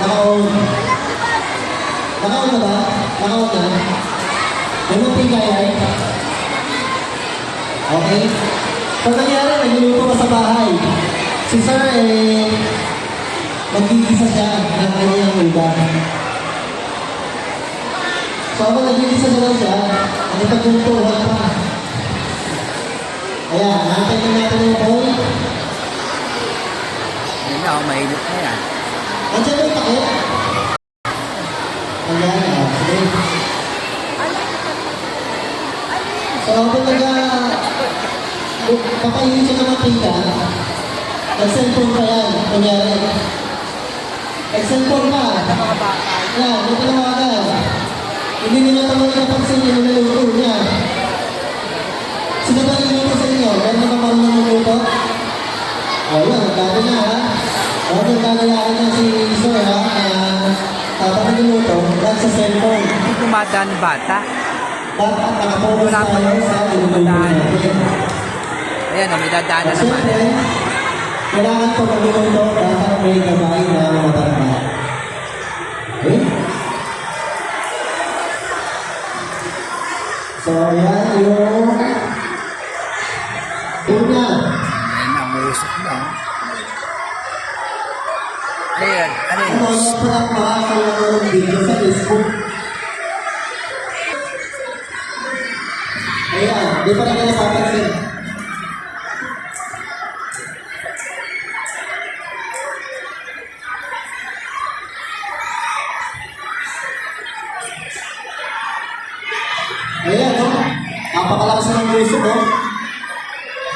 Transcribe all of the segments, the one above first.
Naka-on. Naka-on na ba? Naka-on na? May munting kaya? Okay. Pag nangyari, nagluluto ka sa bahay. Si Sir, nagigisa siya ng kanyang ugat. So, habang nagigisa siya, nagtagpuntuhan pa. Ayan, natin natin yung bowl. Ayun na, mainit na yan. Andiyan yung takip? Ayan, sige. So, papainin siya ng mantika, nag-cellphone pa yan, kunyari. Nag-cellphone pa. Yan, may tinawagan. Hindi nila naman napansin yung niluto niya. Sino ba niluto sa inyo? Meron na ba marunong niluto? O yun, nagkado na ha. Huwag yung gagayahan niya si Sir ha, tapos niluto, dahil sa cellphone. Hindi dumadaan ng bata. Dapat nakapokus tayo sa niluto natin. Ayan, may dadaan na naman. Siyempre, kailangan po mag-iluto, dapat may gabay na matanda. Okay? So, ayan yung una. Ayan na, umusok na. Ayan, ano yun? Ano na po ang makakalaman ng video sa Facebook? Ayan, di pa rin napapansin. Ayan, no? Napakalakas ng gusto, no?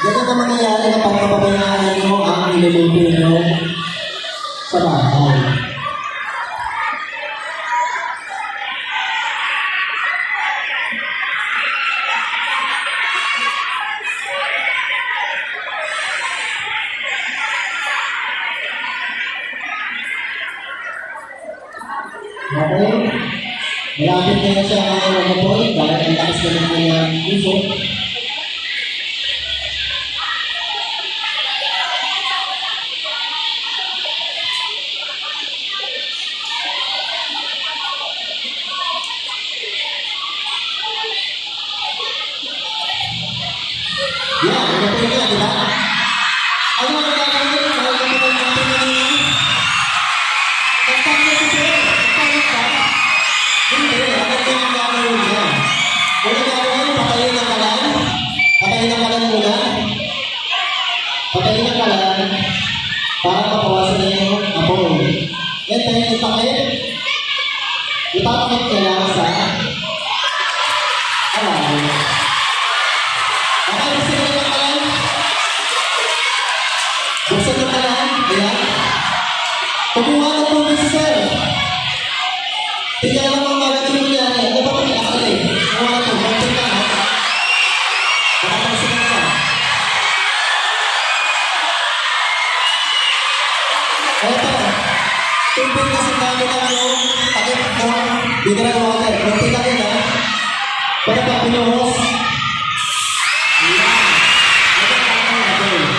Ganyan na mangyayari na pagpapabayaan nyo ang niluluto nyo sa bahay. Okay? Malapit na yan siya ang mag-apol dahil ang takas na ng mga puso. Yan, mag-apol na, di ba? Ano ang gagawin? Dahil kapag natin na yun, nagtanggal ko siya. Nagtanggal ka. Hindi, agad yung gagawin niya. Kung gagawin, patayin ang kalan. Patayin ang kalan muna. Patayin ang kalan para mapawasan na yung apoy. Then, tayo itakip. Ipatakip kailangan sa kalan. Okay, buksan na yung kalan. Buksan ng kalan. Ayan. Kumuha ng tubig si Sir. Tingnan lang ang magandang nangyari. Ano ba ito nakakali? Kumuha ng tubig. Konting lang ha. Nakapansin ka. Eto. Tubig kasi dami na yung takip mo. Mineral water. Konting lang yun ha. Para pa pinuhos. Ayan. Ayan.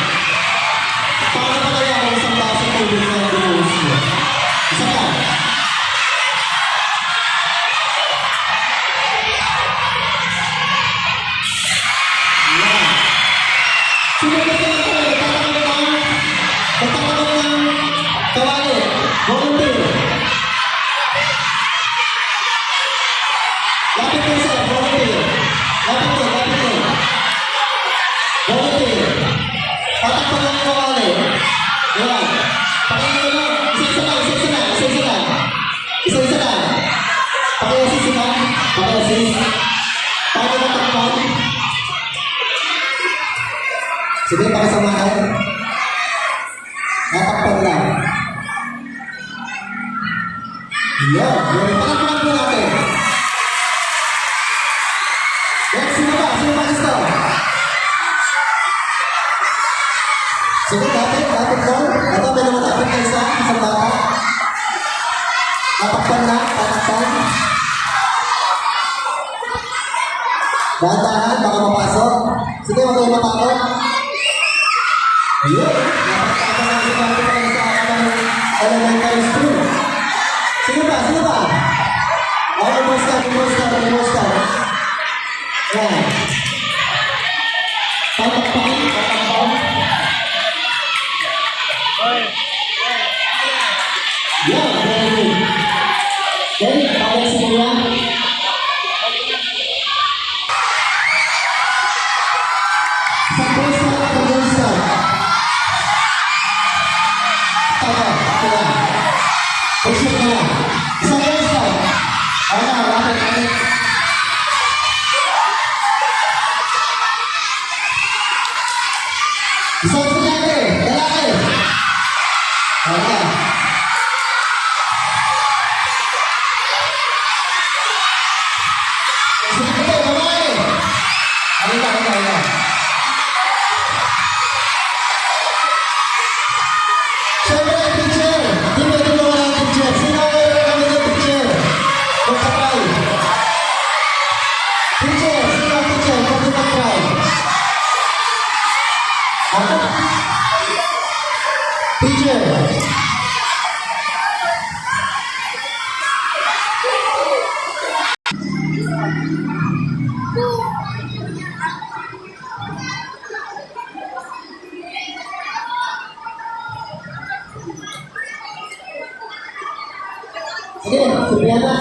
Paano pa kaya kung isang baso tubig na pinuhos mo? Isa pa. Ayan. Sunod na sila ko. Tatakot ng kawali. Volunteer. Lapit ko sir. Volunteer. Lapit ko. Volunteer. Tatakot ng kawali. Ayan. Pakinggan mo lang. Isa-isa lang. Isa-isa lang. Pakiasis sila. Pakiasis. Paano na takpan? Sige, pakisamahan. Natakpan lang. Yan. Pakakpan po natin. Yan, sino ba? Sino ba gusto? Sige, lapit mo. Ito, may lumalapit na isang bata. Natakpan na, tatakpan. Dahan-dahan, baka mapasok. Sige, huwag kayo matakot. Ayun, natakpan na si Pati pa sa elementary school. Yeah, very good. Okay, bawal si Kuya. Sa pwesto na pag-usa. Tama, Kuya. Pwesto na. Isang pwesto. Rapid. Isang estudyante, lalaki. Estudyante, babae. Halika. Siyempre, teacher. Hindi mo tulungan ang teacher. Sino ang meron kami ng teacher? Magpapay. Teacher, sino ang teacher? Magpapay. Ako? Teacher. Sige, sabihan na.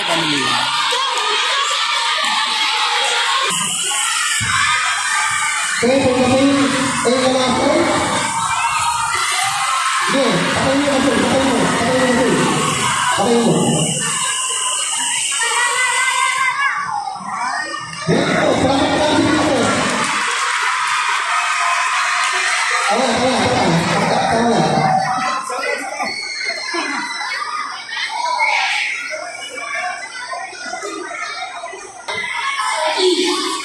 Ganun yun.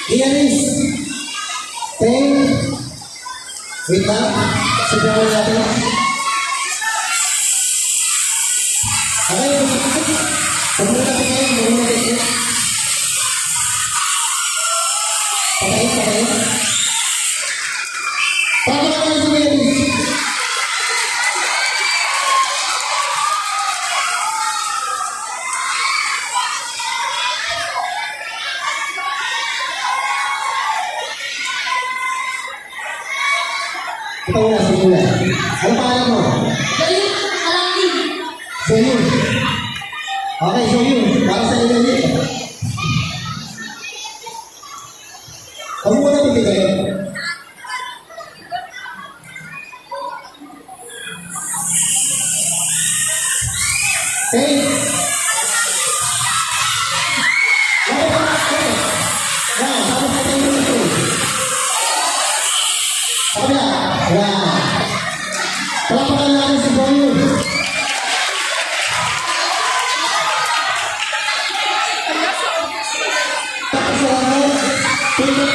Iyanis, Pen, wait lang, sigawan natin. Okay, pagmula natin ngayon, muna natin. Patayin. Paano naman si Iyanis? Ikaw na, simula. Ano pangalan mo? Galing alangin. Soyun. Okay, Soyun. Para sa inyo ulit. Kamu muna bibigay. Okay. Palapakan natin si Soyun. Tapos sa lahat, tulog.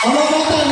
Ano ba